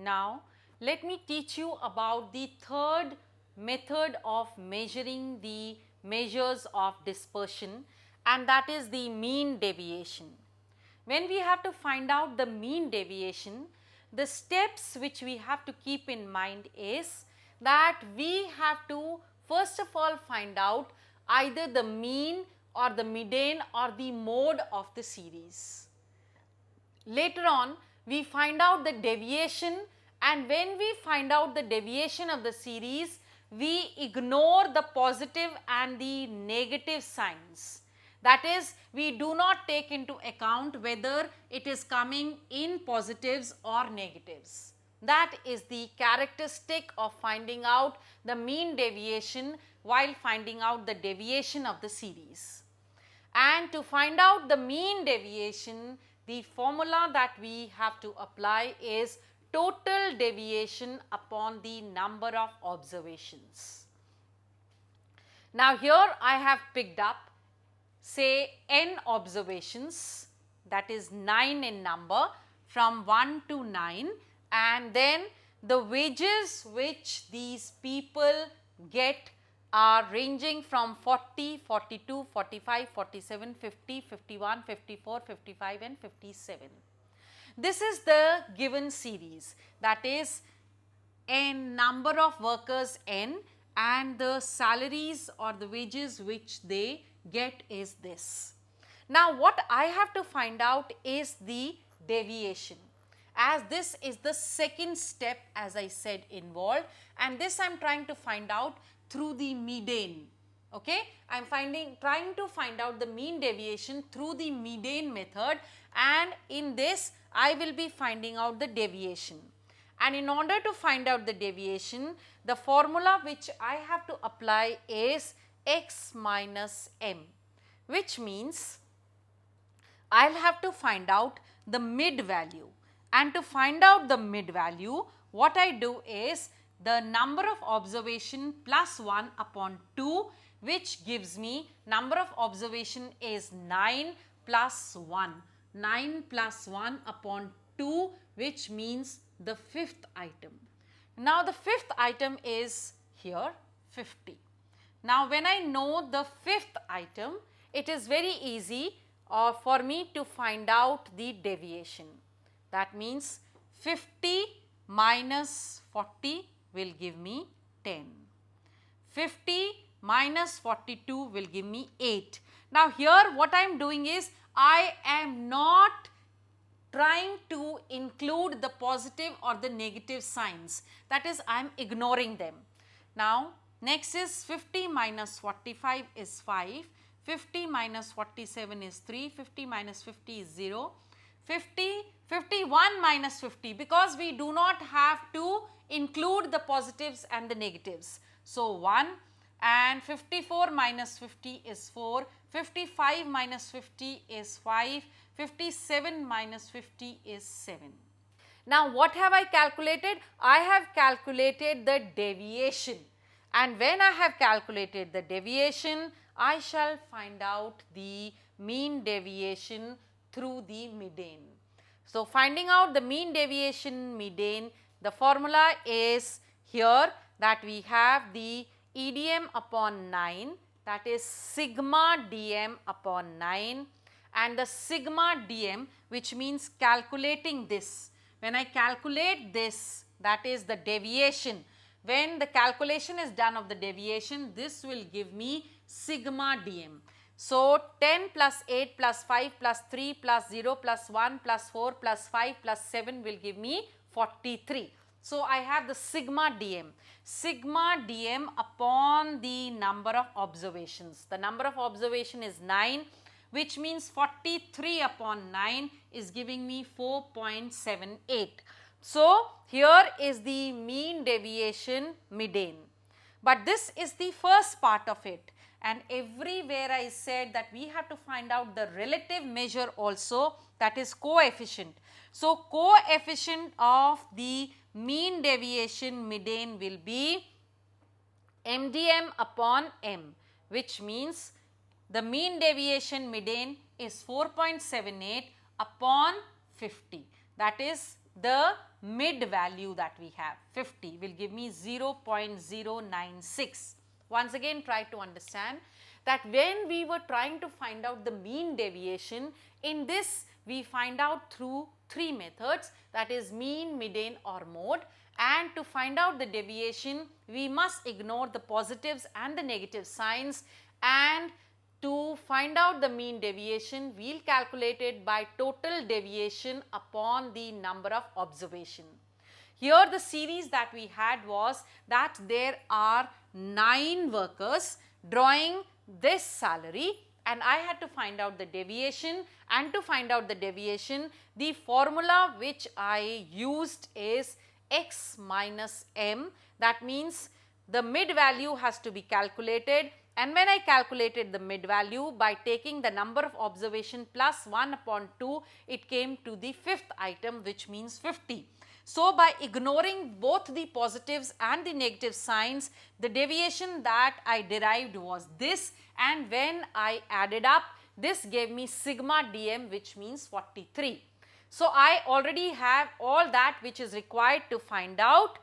Now, let me teach you about the third method of measuring the measures of dispersion, and that is the mean deviation. When we have to find out the mean deviation, the steps which we have to keep in mind is that we have to first of all find out either the mean or the median or the mode of the series. Later on, we find out the deviation, and when we find out the deviation of the series, we ignore the positive and the negative signs. That is, we do not take into account whether it is coming in positives or negatives. That is the characteristic of finding out the mean deviation while finding out the deviation of the series. And to find out the mean deviation, the formula that we have to apply is total deviation upon the number of observations. Now, here I have picked up say n observations, that is 9 in number from 1 to 9, and then the wages which these people get are ranging from 40, 42, 45, 47, 50, 51, 54, 55 and 57. This is the given series, that is n number of workers n and the salaries or the wages which they get is this. Now, what I have to find out is the deviation, as this is the second step, as I said, involved, and this I am trying to find out through the median. Okay, I am trying to find out the mean deviation through the median method, and in this I will be finding out the deviation. And in order to find out the deviation, the formula which I have to apply is x minus m, which means I will have to find out the mid value, and to find out the mid value, what I do is the number of observation plus 1 upon 2, which gives me number of observation is 9 plus 1, 9 plus 1 upon 2, which means the fifth item. Now, the fifth item is here 50. Now, when I know the fifth item, it is very easy for me to find out the deviation. That means 50 minus 40 will give me 10. 50 minus 42 will give me 8. Now, here what I am doing is I am not trying to include the positive or the negative signs, that is I am ignoring them. Now, next is 50 minus 45 is 5, 50 minus 47 is 3, 50 minus 50 is 0, 51 minus 50, because we do not have to include the positives and the negatives. So, 1, and 54 minus 50 is 4, 55 minus 50 is 5, 57 minus 50 is 7. Now, what have I calculated? I have calculated the deviation, and when I have calculated the deviation, I shall find out the mean deviation through the median. So, finding out the mean deviation median, the formula is here that we have the EDM upon 9, that is sigma dm upon 9, and the sigma dm, which means calculating this. When I calculate this, that is the deviation. When the calculation is done of the deviation, this will give me sigma dm. So, 10 plus 8 plus 5 plus 3 plus 0 plus 1 plus 4 plus 5 plus 7 will give me 43. So, I have the sigma dm. Sigma dm upon the number of observations. The number of observation is 9, which means 43 upon 9 is giving me 4.78. So, here is the mean deviation median. But this is the first part of it, and everywhere I said that we have to find out the relative measure also, that is coefficient. So, coefficient of the mean deviation median will be MDM upon M, which means the mean deviation median is 4.78 upon 50, that is the mid value that we have, 50 will give me 0.096. Once again, try to understand that when we were trying to find out the mean deviation, in this we find out through three methods, that is mean, median or mode, and to find out the deviation we must ignore the positives and the negative signs, and to find out the mean deviation we will calculate it by total deviation upon the number of observation. Here the series that we had was that there are 9 workers drawing this salary, and I had to find out the deviation, and to find out the deviation the formula which I used is x minus m. That means the mid value has to be calculated, and when I calculated the mid value by taking the number of observation plus 1 upon 2, it came to the fifth item, which means 50. So, by ignoring both the positives and the negative signs, the deviation that I derived was this, and when I added up, this gave me sigma dm, which means 43. So, I already have all that which is required to find out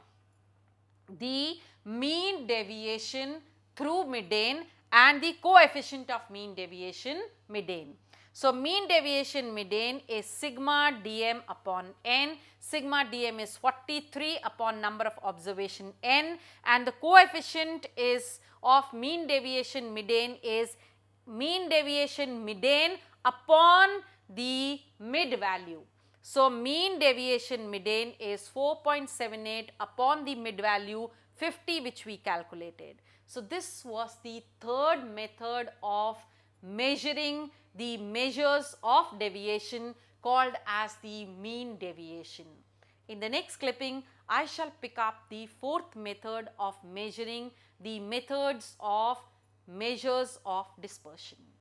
the mean deviation through median and the coefficient of mean deviation median. So, mean deviation median is sigma dm upon n, sigma dm is 43 upon number of observation n, and the coefficient is of mean deviation median is mean deviation median upon the mid value. So, mean deviation median is 4.78 upon the mid value 50, which we calculated. So, this was the third method of measuring the measures of deviation, called as the mean deviation. In the next clipping, I shall pick up the fourth method of measuring the methods of measures of dispersion.